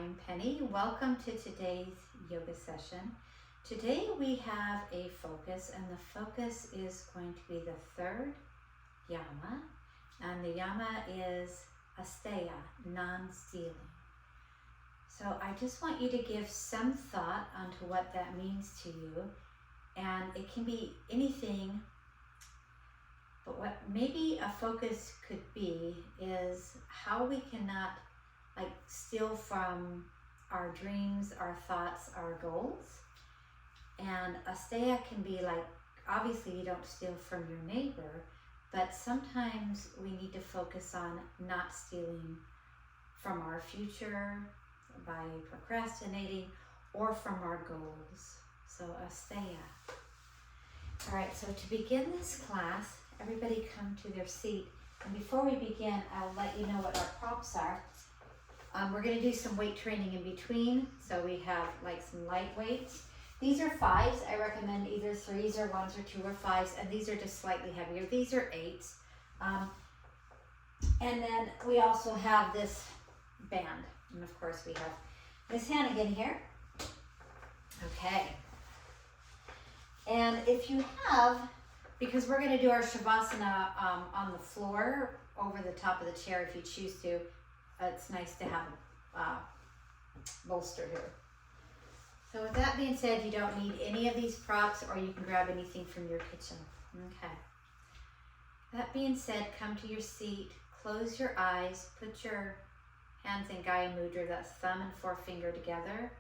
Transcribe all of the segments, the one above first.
I'm Penny. Welcome to today's yoga session. Today we have a focus, and the focus is going to be the third yama, and the yama is asteya, non-stealing. So I just want you to give some thought onto what that means to you, and it can be anything, but what maybe a focus could be is how we cannot steal from our dreams, our thoughts, our goals. And asteya can be like, obviously you don't steal from your neighbor, but sometimes we need to focus on not stealing from our future by procrastinating or from our goals. So asteya. All right, so to begin this class, everybody come to their seat. And before we begin, I'll let you know what our props are. We're going to do some weight training in between. So we have like some light weights. These are 5s. I recommend either 3s or 1s or 2 or 5s. And these are just slightly heavier. These are 8s. And then we also have this band. And of course we have Miss Hannigan here. Okay. And if you have, because we're going to do our shavasana on the floor over the top of the chair if you choose to. It's nice to have a bolster here. So with that being said, you don't need any of these props, or you can grab anything from your kitchen. Okay. That being said, come to your seat, close your eyes, put your hands in Gaya Mudra, that's thumb and forefinger together.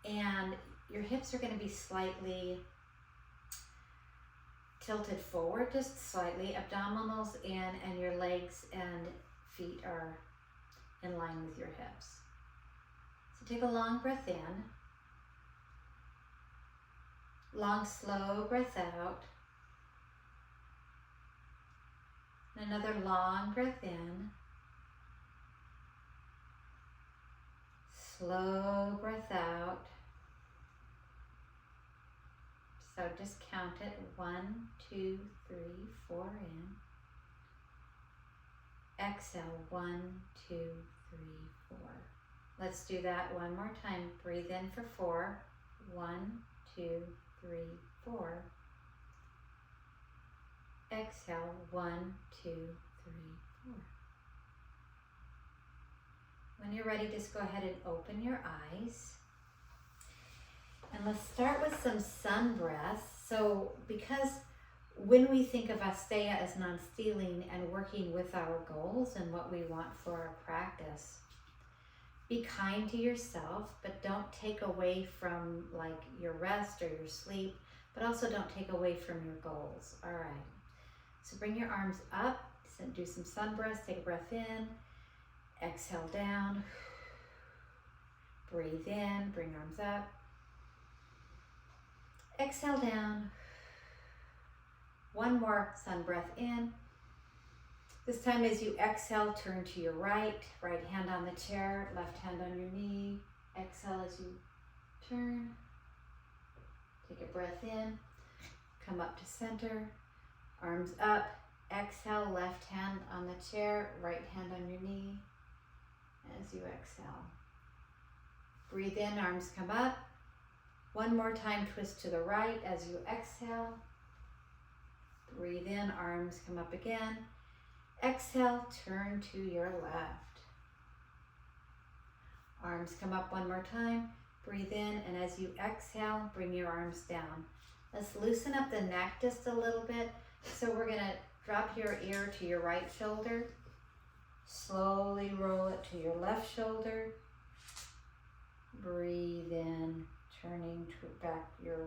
And your hips are going to be slightly tilted forward, just slightly. Abdominals in, and your legs and feet are in line with your hips. So take a long breath in. Long, slow breath out. And another long breath in. Slow breath out. So just count it. 1, 2, 3, 4 in. Exhale, 1, 2, 3, 4. Let's do that one more time. Breathe in for 4. 1, 2, 3, 4. Exhale, 1, 2, 3, 4. When you're ready, just go ahead and open your eyes. And let's start with some sun breaths. So because when we think of asteya as non-stealing and working with our goals and what we want for our practice, be kind to yourself, but don't take away from like your rest or your sleep, but also don't take away from your goals. All right. So bring your arms up, do some sun breaths, take a breath in, exhale down, breathe in, bring arms up, exhale down. One more sun breath in. This time as you exhale, turn to your right hand on the chair, left hand on your knee. Exhale as you turn. Take a breath in, come up to center, arms up. Exhale, left hand on the chair, right hand on your knee as you exhale. Breathe in, arms come up. One more time, twist to the right as you exhale. Breathe in, arms come up again. Exhale, turn to your left. Arms come up one more time. Breathe in, and as you exhale, bring your arms down. Let's loosen up the neck just a little bit. So we're going to drop your ear to your right shoulder. Slowly roll it to your left shoulder. Breathe in, turning back your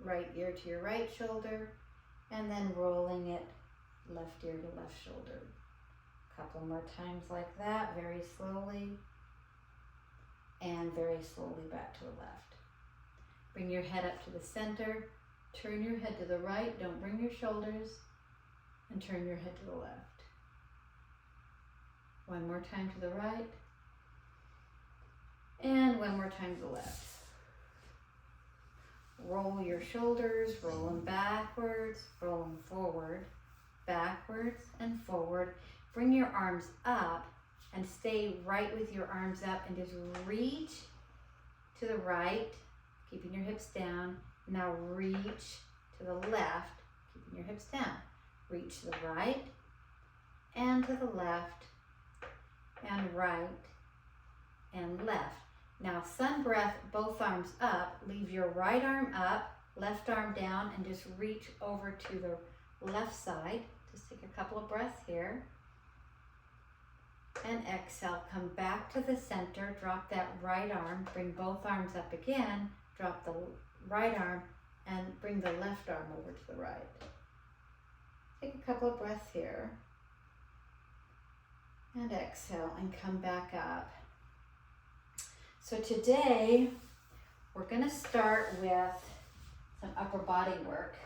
right ear to your right shoulder, and then rolling it left ear to left shoulder. A couple more times like that, very slowly, and very slowly back to the left. Bring your head up to the center, turn your head to the right, don't bring your shoulders, and turn your head to the left. One more time to the right, and one more time to the left. Roll your shoulders, roll them backwards, roll them forward, backwards and forward. Bring your arms up and stay right with your arms up and just reach to the right, keeping your hips down. Now reach to the left, keeping your hips down. Reach to the right and to the left and right and left. Now sun breath, both arms up. Leave your right arm up, left arm down, and just reach over to the left side. Just take a couple of breaths here. And exhale, come back to the center, drop that right arm, bring both arms up again, drop the right arm, and bring the left arm over to the right. Take a couple of breaths here. And exhale, and come back up. So today, we're gonna start with some upper body work.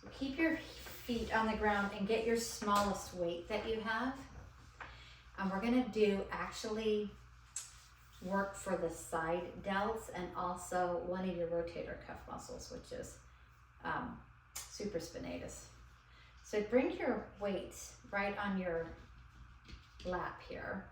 So keep your feet on the ground and get your smallest weight that you have. And we're gonna do actually work for the side delts and also one of your rotator cuff muscles, which is supraspinatus. So bring your weights right on your lap here.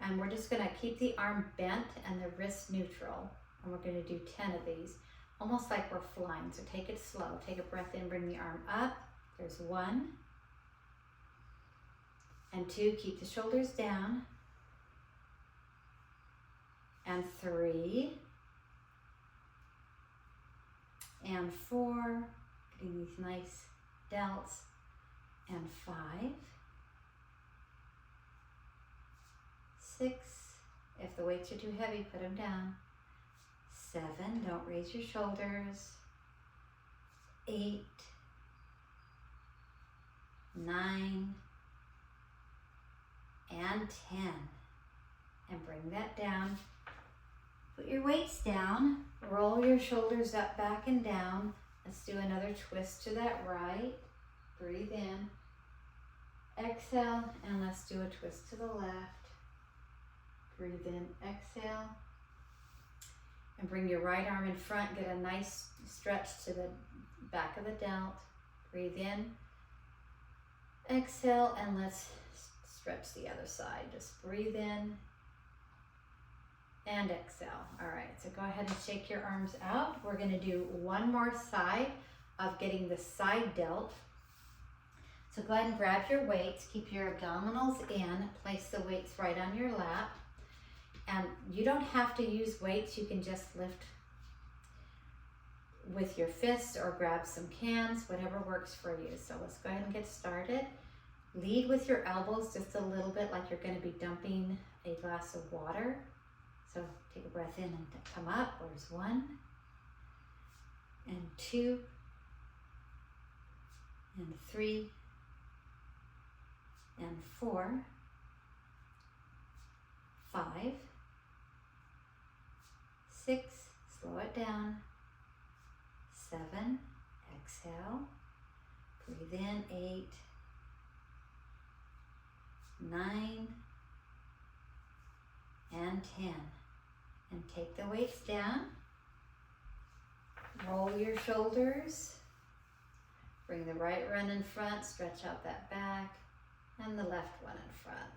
And we're just gonna keep the arm bent and the wrist neutral. And we're gonna do 10 of these, almost like we're flying. So take it slow. Take a breath in, bring the arm up. There's 1. And 2, keep the shoulders down. And 3. And 4, getting these nice delts. And 5. 6, if the weights are too heavy, put them down. 7, don't raise your shoulders. 8, 9, and 10. And bring that down. Put your weights down. Roll your shoulders up, back, and down. Let's do another twist to that right. Breathe in. Exhale, and let's do a twist to the left. Breathe in, exhale. And bring your right arm in front. Get a nice stretch to the back of the delt. Breathe in. Exhale, and let's stretch the other side. Just breathe in and exhale. All right, so go ahead and shake your arms out. We're gonna do one more side of getting the side delt. So go ahead and grab your weights, keep your abdominals in, place the weights right on your lap. And you don't have to use weights, you can just lift with your fists or grab some cans, whatever works for you. So let's go ahead and get started. Lead with your elbows just a little bit like you're gonna be dumping a glass of water. So take a breath in and come up. There's 1, and 2, and 3, and 4, 5, 6, slow it down, 7, exhale, breathe in, 8, 9, and 10. And take the weights down, roll your shoulders, bring the right one in front, stretch out that back, and the left one in front.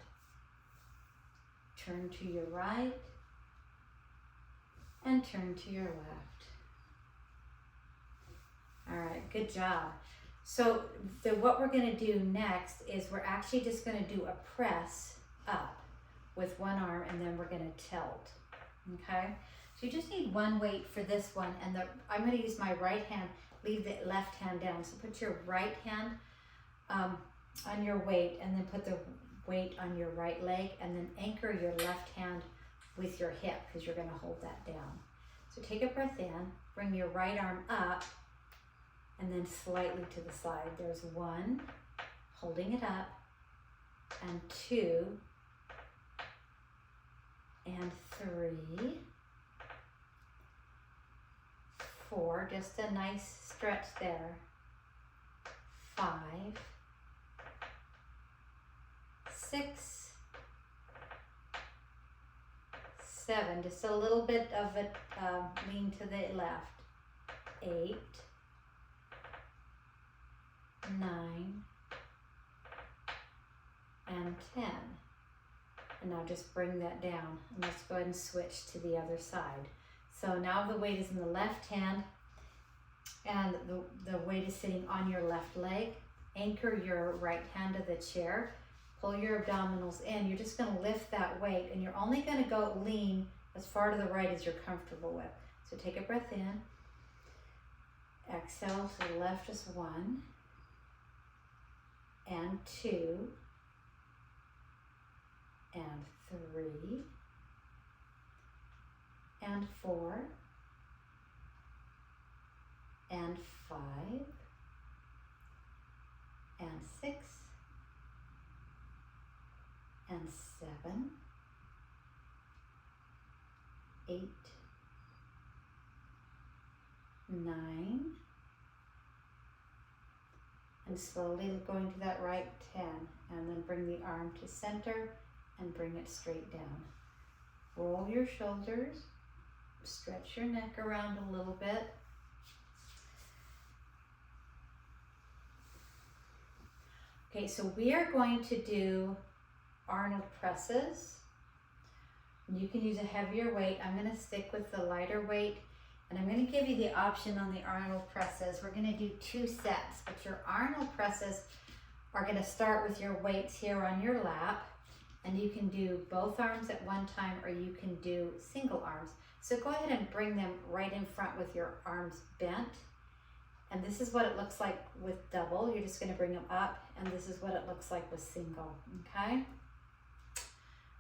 Turn to your right, and turn to your left. All right, good job. So what we're gonna do next is we're actually just gonna do a press up with one arm, and then we're gonna tilt, okay? So you just need one weight for this one, and I'm gonna use my right hand, leave the left hand down. So put your right hand on your weight, and then put the weight on your right leg, and then anchor your left hand with your hip, because you're gonna hold that down. So take a breath in, bring your right arm up, and then slightly to the side. There's 1, holding it up, and 2, and 3, 4, just a nice stretch there, 5, 6, 7, just a little bit of it lean to the left, 8, 9, and 10. And now just bring that down. And let's go ahead and switch to the other side. So now the weight is in the left hand and the weight is sitting on your left leg. Anchor your right hand to the chair. Pull your abdominals in. You're just going to lift that weight and you're only going to go lean as far to the right as you're comfortable with. So take a breath in. Exhale to the left, just 1 and 2 and 3 and 4 and 5 and 6 and 7, 8, 9, and slowly going to that right 10, and then bring the arm to center and bring it straight down. Roll your shoulders, stretch your neck around a little bit. Okay, so we are going to do Arnold presses. You can use a heavier weight. I'm going to stick with the lighter weight, and I'm going to give you the option on the Arnold presses. We're going to do 2 sets, but your Arnold presses are going to start with your weights here on your lap, and you can do both arms at one time or you can do single arms. So go ahead and bring them right in front with your arms bent. And this is what it looks like with double. You're just going to bring them up, and this is what it looks like with single, okay?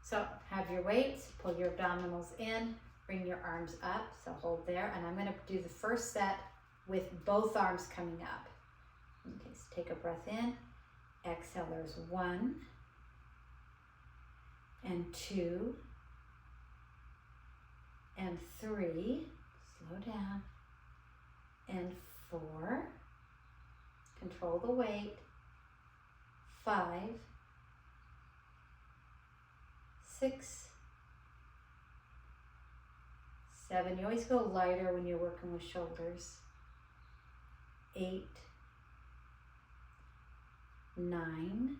So have your weights, pull your abdominals in, bring your arms up, so hold there, and I'm going to do the first set with both arms coming up. Okay, so take a breath in, exhale, there's 1 and 2 and 3, slow down, and 4, control the weight, 5, 6, 7, you always go lighter when you're working with shoulders, 8, 9,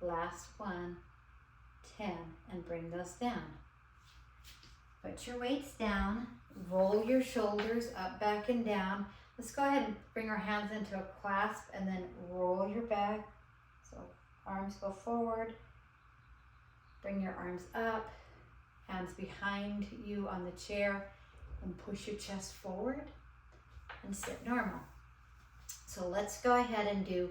last one, 10, and bring those down. Put your weights down, roll your shoulders up, back, and down. Let's go ahead and bring our hands into a clasp and then roll your back. So arms go forward, bring your arms up, hands behind you on the chair, and push your chest forward and sit normal. So let's go ahead and do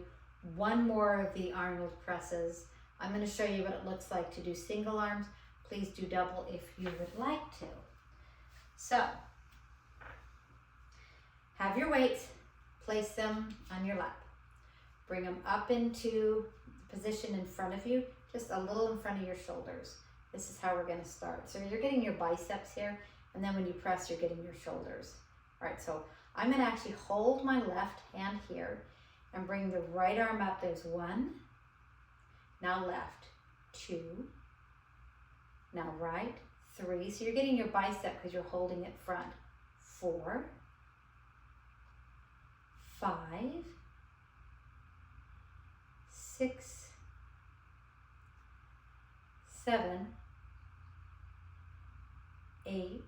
one more of the Arnold presses. I'm going to show you what it looks like to do single arms. Please do double if you would like to. So, have your weights, place them on your lap. Bring them up into the position in front of you, just a little in front of your shoulders. This is how we're going to start. So you're getting your biceps here, and then when you press, you're getting your shoulders. All right, so I'm going to actually hold my left hand here and bring the right arm up. There's 1, now left, 2, now right, 3. So you're getting your bicep because you're holding it front. 4, 5, 6, 7, 8,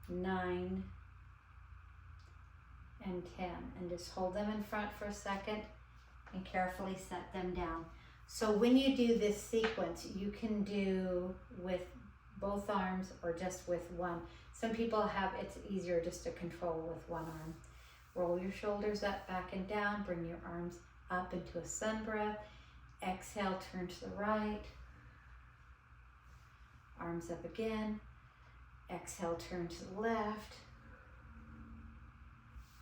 9, and 10. And just hold them in front for a second and carefully set them down. So when you do this sequence, you can do with both arms or just with one. Some people have, it's easier just to control with one arm. Roll your shoulders up, back, and down. Bring your arms up into a sun breath. Exhale, turn to the right. Arms up again. Exhale, turn to the left.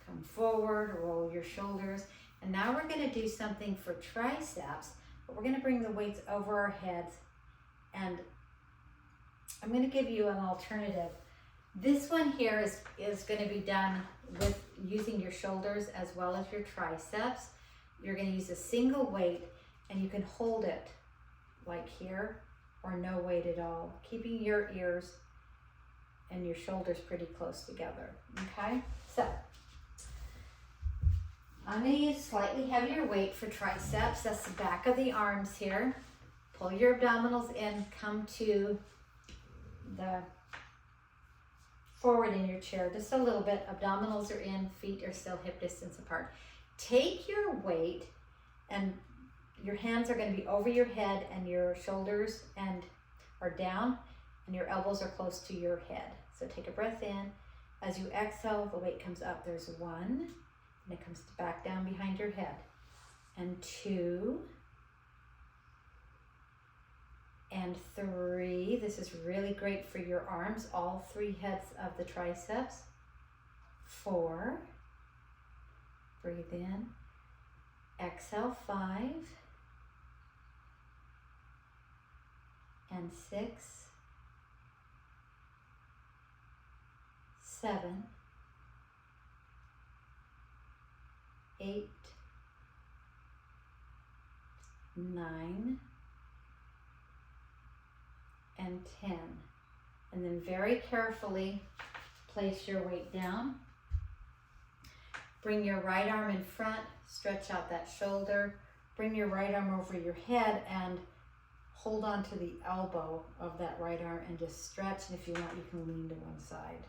Come forward, roll your shoulders. And now we're going to do something for triceps, but we're going to bring the weights over our heads, and I'm going to give you an alternative. This one here is going to be done with using your shoulders as well as your triceps. You're going to use a single weight, and you can hold it like here or no weight at all, keeping your ears and your shoulders pretty close together, okay? So I'm going to use slightly heavier weight for triceps. That's the back of the arms here. Pull your abdominals in, come to the forward in your chair just a little bit. Abdominals are in, feet are still hip distance apart. Take your weight and your hands are going to be over your head and your shoulders are down and your elbows are close to your head. So take a breath in. As you exhale, the weight comes up. There's 1, and it comes back down behind your head. And 2, and 3. This is really great for your arms, all 3 heads of the triceps. 4. Breathe in. Exhale, 5. And 6. 7. 8. 9. And 10. And then very carefully place your weight down. Bring your right arm in front, stretch out that shoulder. Bring your right arm over your head and hold on to the elbow of that right arm and just stretch. And if you want, you can lean to one side.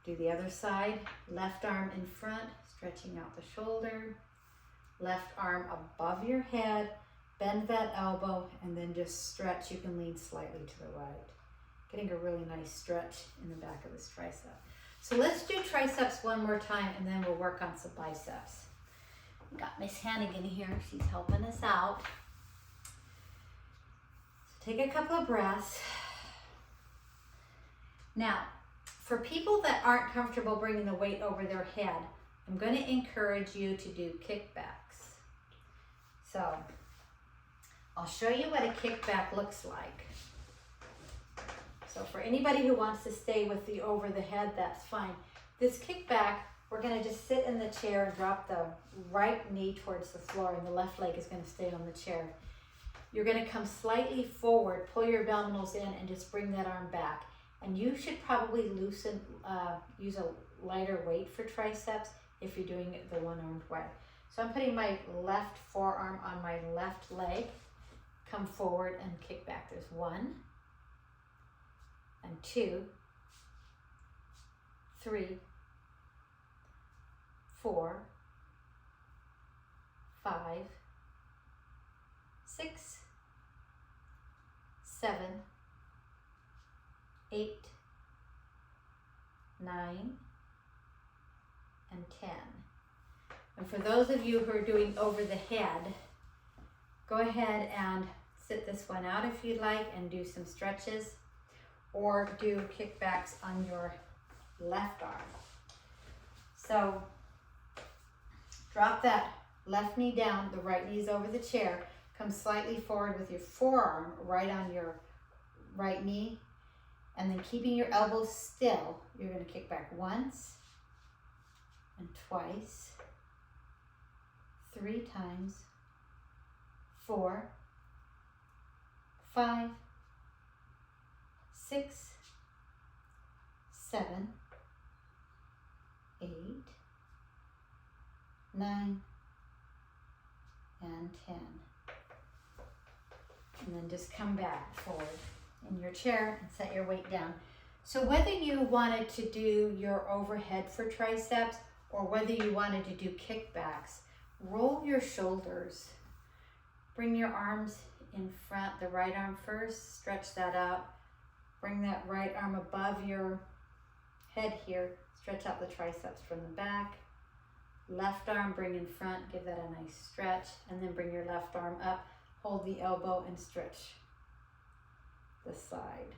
Do the other side. Left arm in front, stretching out the shoulder. Left arm above your head. Bend that elbow and then just stretch. You can lean slightly to the right. Getting a really nice stretch in the back of this tricep. So let's do triceps one more time and then we'll work on some biceps. We got Miss Hannigan here. She's helping us out. So take a couple of breaths. Now, for people that aren't comfortable bringing the weight over their head, I'm going to encourage you to do kickbacks. So I'll show you what a kickback looks like. So for anybody who wants to stay with the over the head, that's fine. This kickback, we're going to just sit in the chair and drop the right knee towards the floor and the left leg is going to stay on the chair. You're going to come slightly forward, pull your abdominals in and just bring that arm back. And you should probably use a lighter weight for triceps if you're doing it the one-armed way. So I'm putting my left forearm on my left leg. Come forward and kick back. There's 1 and 2, 3, 4, 5, 6, 7, 8, 9, and 10. And for those of you who are doing over the head, go ahead and sit this one out if you'd like and do some stretches or do kickbacks on your left arm. So drop that left knee down, the right knee is over the chair. Come slightly forward with your forearm right on your right knee. And then keeping your elbows still, you're going to kick back once and twice, 3 times, 4, 5, 6, 7, 8, 9, and 10. And then just come back forward in your chair and set your weight down. So whether you wanted to do your overhead for triceps or whether you wanted to do kickbacks, roll your shoulders. Bring your arms in front, the right arm first, stretch that out. Bring that right arm above your head here, stretch out the triceps from the back. Left arm bring in front, give that a nice stretch, and then bring your left arm up, hold the elbow and stretch the side.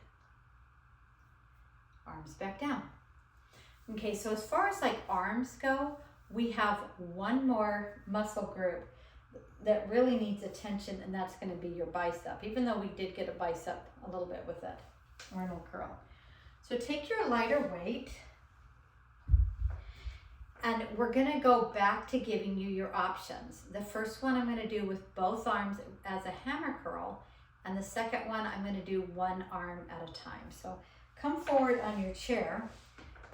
Arms back down. Okay, so as far as like arms go, we have one more muscle group that really needs attention, and that's going to be your bicep, even though we did get a bicep a little bit with that Arnold curl. So take your lighter weight, and we're going to go back to giving you your options. The first one I'm going to do with both arms as a hammer curl, and the second one I'm going to do one arm at a time. So come forward on your chair,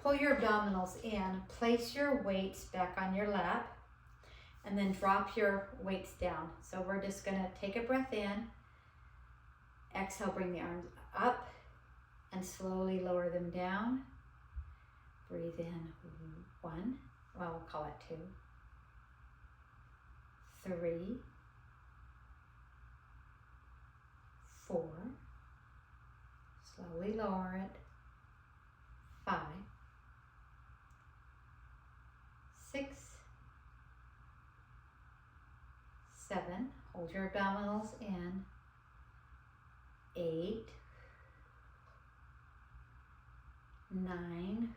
pull your abdominals in, place your weights back on your lap, and then drop your weights down. So we're just gonna take a breath in, exhale, bring the arms up, and slowly lower them down. Breathe in 1, well, we'll call it 2, 3, 4, slowly lower it, 5, 6, 7, hold your abdominals in, 8, 9,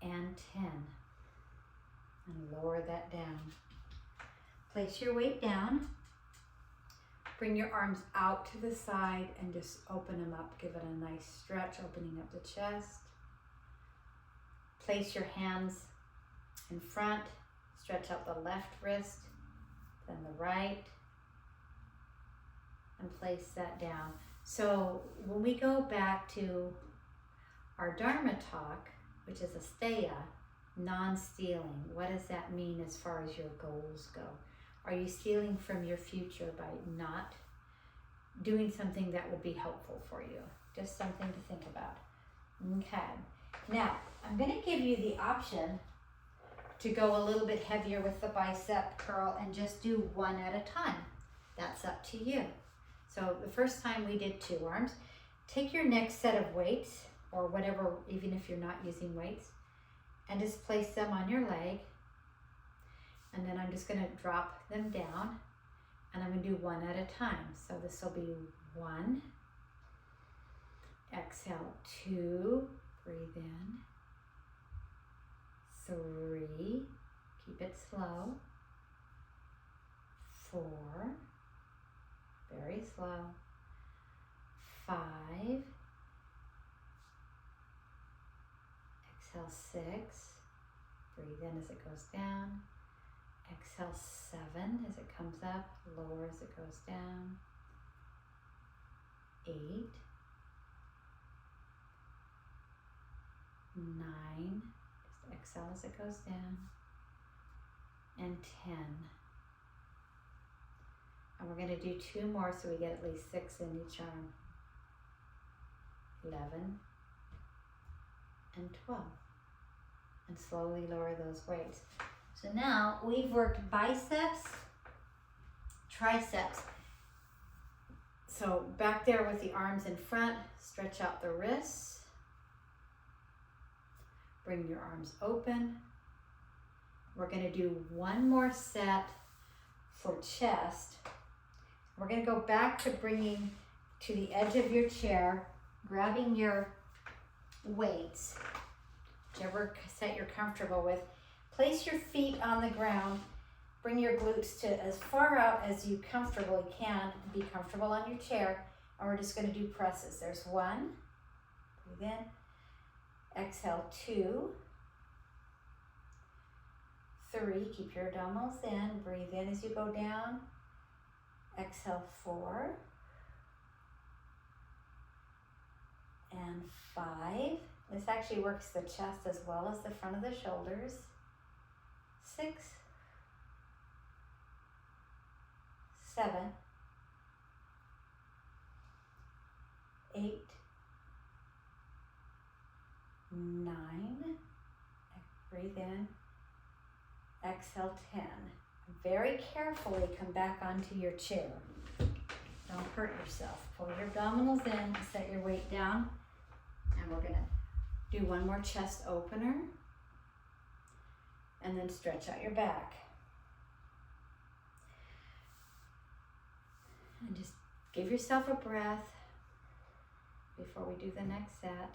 and 10. And lower that down. Place your weight down. Bring your arms out to the side and just open them up. Give it a nice stretch, opening up the chest. Place your hands in front. Stretch out the left wrist, then the right, and place that down. So when we go back to our Dharma talk, which is asteya, non-stealing, what does that mean as far as your goals go? Are you stealing from your future by not doing something that would be helpful for you? Just something to think about. Okay, now I'm going to give you the option to go a little bit heavier with the bicep curl and just do one at a time. That's up to you. So the first time we did 2 arms. Take your next set of weights, or whatever, even if you're not using weights, and just place them on your leg. And then I'm just gonna drop them down, and I'm gonna do one at a time. So this will be 1, exhale, 2, breathe in, 3, keep it slow, 4, very slow, 5, exhale 6, breathe in as it goes down, exhale 7 as it comes up, lower as it goes down, 8, 9, just exhale as it goes down, and 10. And we're going to do 2 more so we get at least 6 in each arm. 11 and 12. And slowly lower those weights. So now we've worked biceps, triceps. So back there with the arms in front, stretch out the wrists. Bring your arms open. We're going to do 1 more set for chest. We're going to go back to bringing to the edge of your chair, grabbing your weights, whichever set you're comfortable with. Place your feet on the ground. Bring your glutes to as far out as you comfortably can. Be comfortable on your chair. And we're just going to do presses. There's 1. Breathe in. Exhale, 2. 3. Keep your abdominals in. Breathe in as you go down. Exhale, 4. And 5. This actually works the chest as well as the front of the shoulders. 6. 7. 8. 9. Breathe in. Exhale, 10. Very carefully come back onto your chair. Don't hurt yourself. Pull your abdominals in, set your weight down, and we're going to do 1 more chest opener, and then stretch out your back. And just give yourself a breath before we do the next set.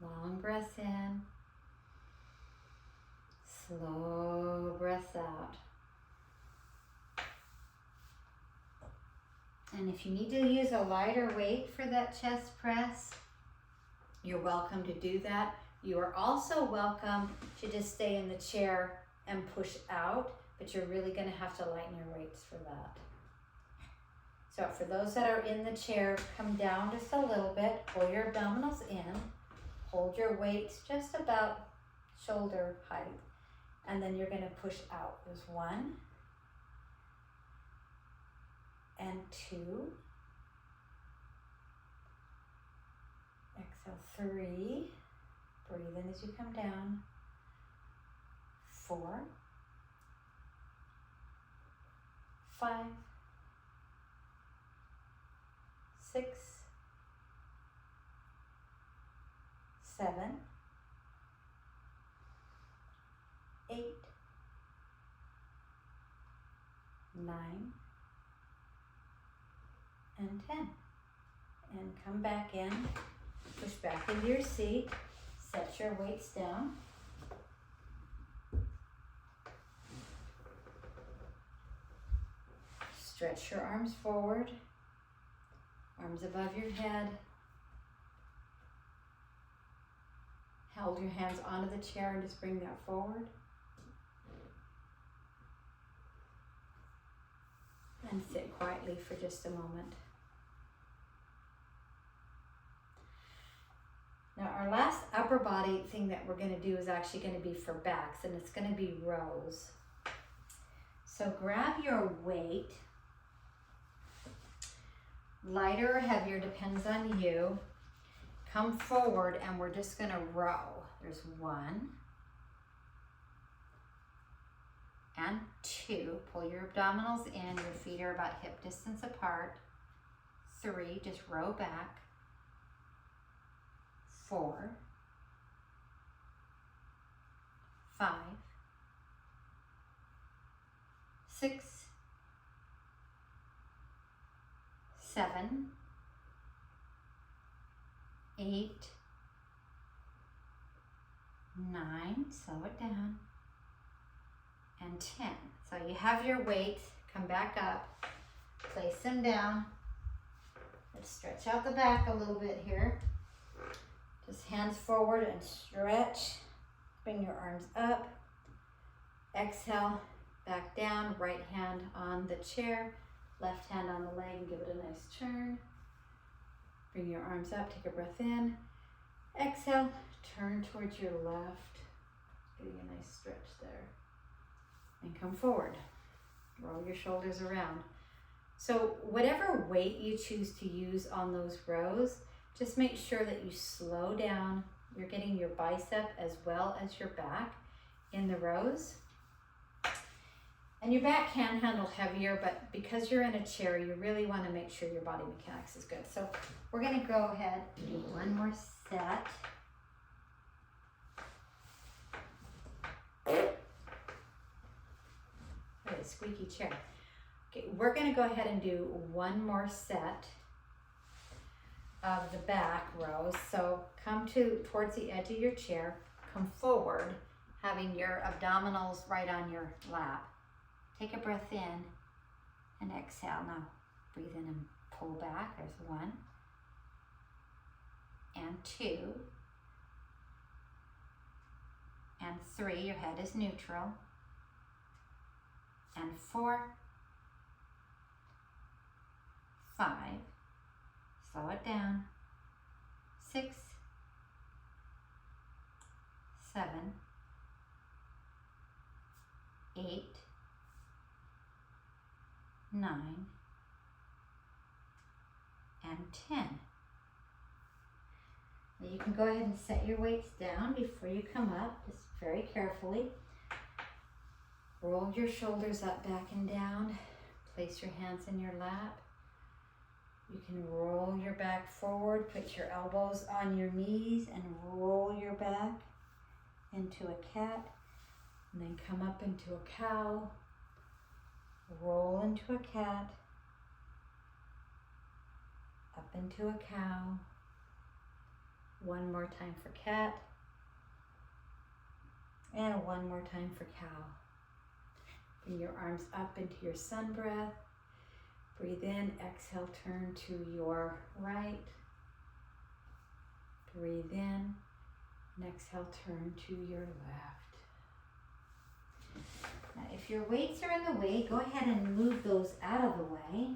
Long breaths in. Slow breaths out. And if you need to use a lighter weight for that chest press, you're welcome to do that. You are also welcome to just stay in the chair and push out, but you're really going to have to lighten your weights for that. So for those that are in the chair, come down just a little bit, pull your abdominals in, hold your weights just about shoulder height. And then you're going to push out. There's 1 and 2. Exhale, 3. Breathe in as you come down. 4, 5, 6, 7, 8, 9, and 10. And come back in, push back into your seat, set your weights down. Stretch your arms forward, arms above your head. Hold your hands onto the chair and just bring that forward. And sit quietly for just a moment. Now our last upper body thing that we're going to do is actually going to be for backs, and it's going to be rows. So grab your weight, lighter or heavier, depends on you. Come forward and we're just going to row. There's 1 and 2. Pull your abdominals in. Your feet are about hip distance apart. 3. Just row back. 4, 5, 6, 7, 8, 9, slow it down, and 10. So you have your weights, come back up, place them down. Let's stretch out the back a little bit here. Just hands forward and stretch. Bring your arms up. Exhale, back down, right hand on the chair, left hand on the leg, and give it a nice turn. Bring your arms up, take a breath in. Exhale, turn towards your left. Getting a nice stretch there. And come forward. Roll your shoulders around. So whatever weight you choose to use on those rows, just make sure that you slow down. You're getting your bicep as well as your back in the rows. And your back can handle heavier, but because you're in a chair, you really want to make sure your body mechanics is good. So we're going to go ahead and do one more set. Okay, squeaky chair. Okay, we're going to go ahead and do one more set of the back rows. So come towards the edge of your chair, come forward, having your abdominals right on your lap. Take a breath in and exhale. Now breathe in and pull back. There's 1 and 2 and 3. Your head is neutral. And 4, 5. Slow it down. 6, 7, 8, 9, and 10. Now you can go ahead and set your weights down before you come up, just very carefully. Roll your shoulders up, back and down. Place your hands in your lap. You can roll your back forward, put your elbows on your knees and roll your back into a cat. And then come up into a cow. Roll into a cat. Up into a cow. One more time for cat. And one more time for cow. Bring your arms up into your sun breath. Breathe in, exhale, turn to your right. Breathe in, and exhale, turn to your left. Now, if your weights are in the way, go ahead and move those out of the way.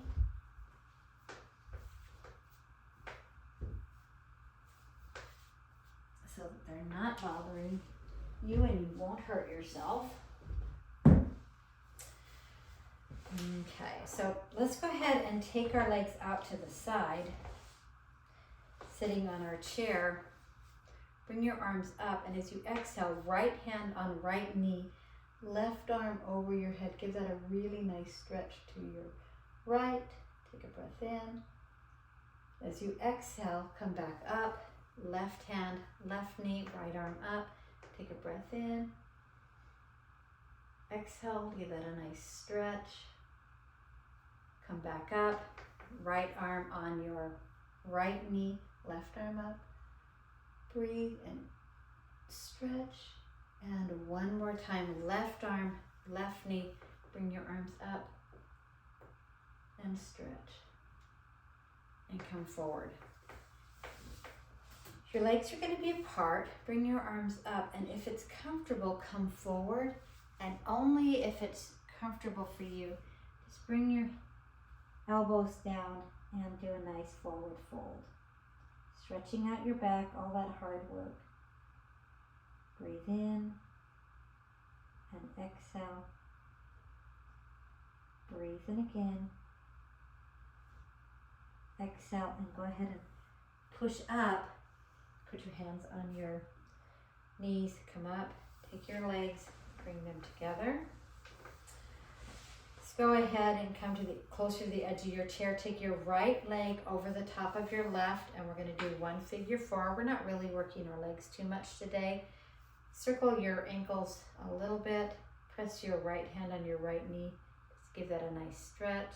not bothering you and you won't hurt yourself. Okay, so let's go ahead and take our legs out to the side, sitting on our chair. Bring your arms up, and as you exhale, right hand on right knee, left arm over your head. Give that a really nice stretch to your right. Take a breath in. As you exhale, come back up, left hand, left knee, right arm up. Take a breath in. Exhale, give that a nice stretch. Come back up, right arm on your right knee, left arm up. Breathe and stretch. And one more time, left arm, left knee. Bring your arms up and stretch. And come forward. Your legs are going to be apart. Bring your arms up, and if it's comfortable, come forward. And only if it's comfortable for you, just bring your elbows down and do a nice forward fold. Stretching out your back, all that hard work. Breathe in and exhale. Breathe in again. Exhale and go ahead and push up. Put your hands on your knees, come up, take your legs, bring them together. Let's go ahead and come to the closer to the edge of your chair. Take your right leg over the top of your left, and we're going to do one figure four. We're not really working our legs too much today. Circle your ankles a little bit. Press your right hand on your right knee. Just give that a nice stretch.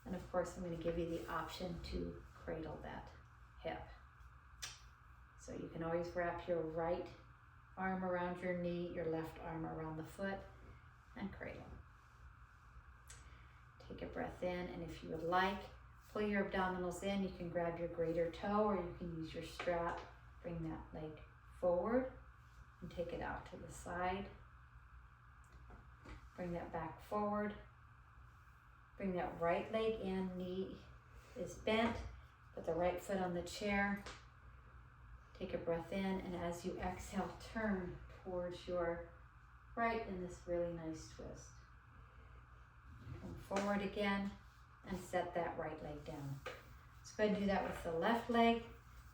And of course, I'm going to give you the option to cradle that hip. So you can always wrap your right arm around your knee, your left arm around the foot, and cradle. Take a breath in, and if you would like, pull your abdominals in. You can grab your greater toe, or you can use your strap. Bring that leg forward and take it out to the side. Bring that back forward. Bring that right leg in, knee is bent. Put the right foot on the chair. Take a breath in, and as you exhale, turn towards your right in this really nice twist. Come forward again and set that right leg down. Let's go ahead and do that with the left leg.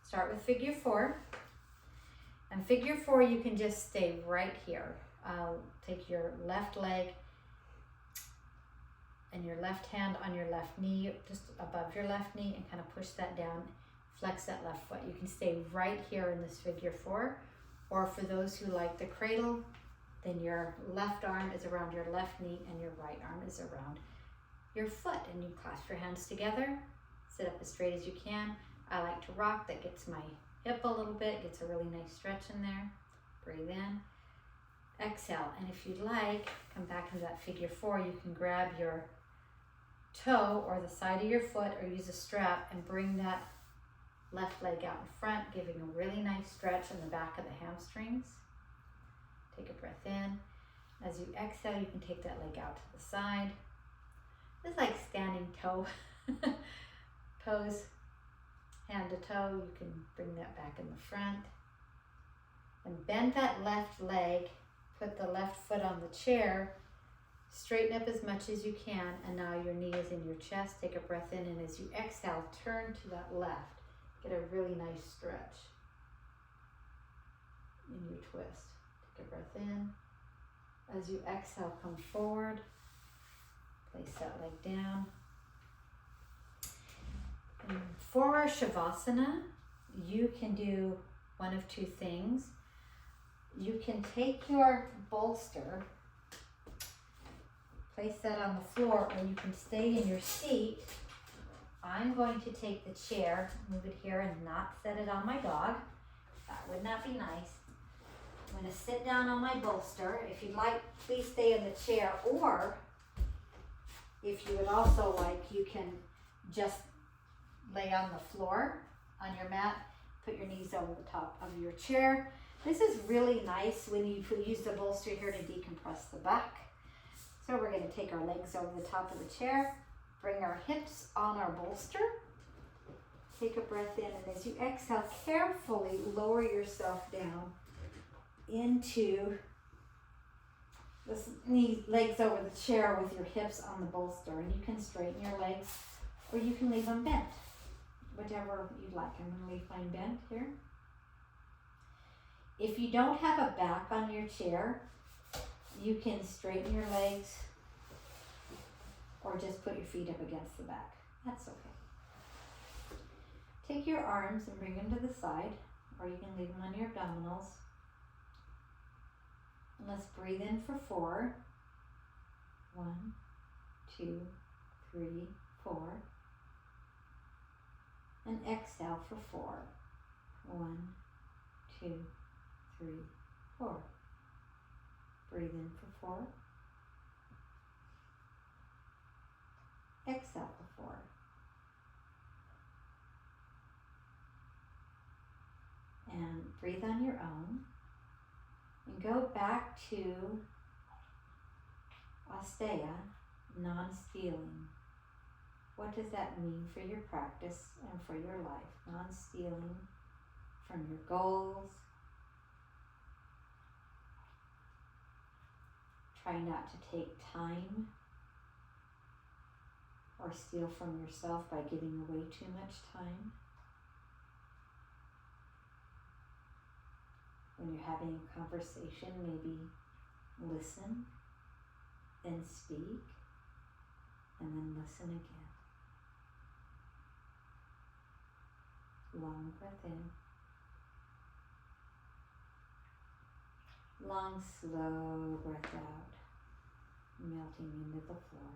Start with figure four. And figure four, you can just stay right here. Take your left leg and your left hand on your left knee, just above your left knee, and kind of push that down. Flex that left foot. You can stay right here in this figure four, or for those who like the cradle, then your left arm is around your left knee and your right arm is around your foot, and you clasp your hands together. Sit up as straight as you can. I like to rock. That gets my hip a little bit, gets a really nice stretch in there. Breathe in, exhale, and if you'd like, come back into that figure four. You can grab your toe or the side of your foot, or use a strap and bring that left leg out in front, giving a really nice stretch in the back of the hamstrings. Take a breath in. As you exhale, you can take that leg out to the side. It's like standing toe pose, hand to toe. You can bring that back in the front. And bend that left leg, put the left foot on the chair, straighten up as much as you can, and now your knee is in your chest. Take a breath in, and as you exhale, turn to that left. Get a really nice stretch in your twist. Take a breath in. As you exhale, come forward. Place that leg down. And for our Shavasana, you can do one of two things. You can take your bolster, place that on the floor, or you can stay in your seat. I'm going to take the chair, move it here, and not set it on my dog. That would not be nice. I'm going to sit down on my bolster. If you'd like, please stay in the chair, or if you would also like, you can just lay on the floor on your mat, put your knees over the top of your chair. This is really nice when you use the bolster here to decompress the back. So we're going to take our legs over the top of the chair, bring our hips on our bolster, take a breath in, and as you exhale, carefully lower yourself down into this legs over the chair with your hips on the bolster, and you can straighten your legs or you can leave them bent, whichever you'd like. I'm going to leave mine bent here. If you don't have a back on your chair, you can straighten your legs or just put your feet up against the back. That's okay. Take your arms and bring them to the side, or you can leave them on your abdominals. And let's breathe in for 4. 1, 2, 3, 4. And exhale for 4. 1, 2, 3, 4. Breathe in for 4. Exhale for 4. And breathe on your own. And go back to Asteya, non-stealing. What does that mean for your practice and for your life? Non-stealing from your goals. Try not to take time or steal from yourself by giving away too much time. When you're having a conversation, maybe listen, then speak, and then listen again. Long breath in. Long, slow breath out, melting into the floor.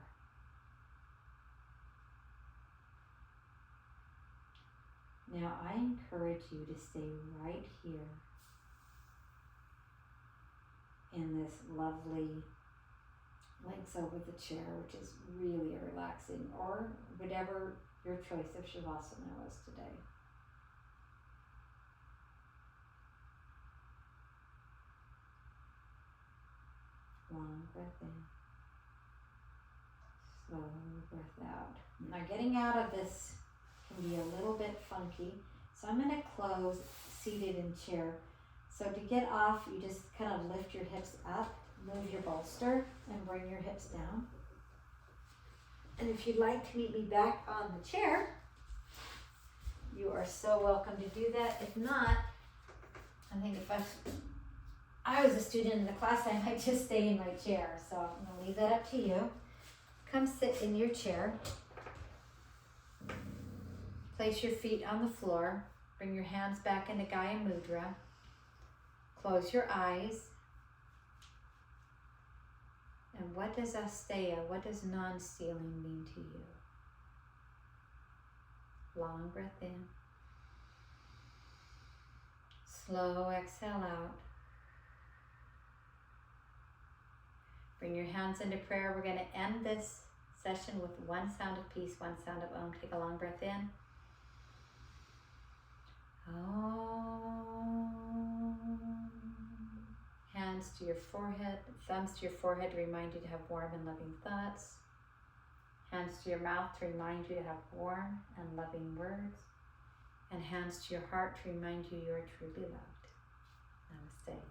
Now I encourage you to stay right here in this lovely legs over the chair, which is really relaxing, or whatever your choice of Shavasana was today. Long breath in, slow breath out. Now getting out of this can be a little bit funky, so I'm going to close seated in chair. So to get off, you just kind of lift your hips up, move your bolster, and bring your hips down. And if you'd like to meet me back on the chair, you are so welcome to do that. If not, I think if I was a student in the class, I might just stay in my chair. So I'm going to leave that up to you. Come sit in your chair. Place your feet on the floor. Bring your hands back into Gaya Mudra. Close your eyes. And what does Asteya, what does non-stealing mean to you? Long breath in. Slow exhale out. Bring your hands into prayer. We're going to end this session with one sound of peace, one sound of Om. Take a long breath in. Om. Hands to your forehead, thumbs to your forehead to remind you to have warm and loving thoughts. Hands to your mouth to remind you to have warm and loving words. And hands to your heart to remind you are truly loved. Namaste.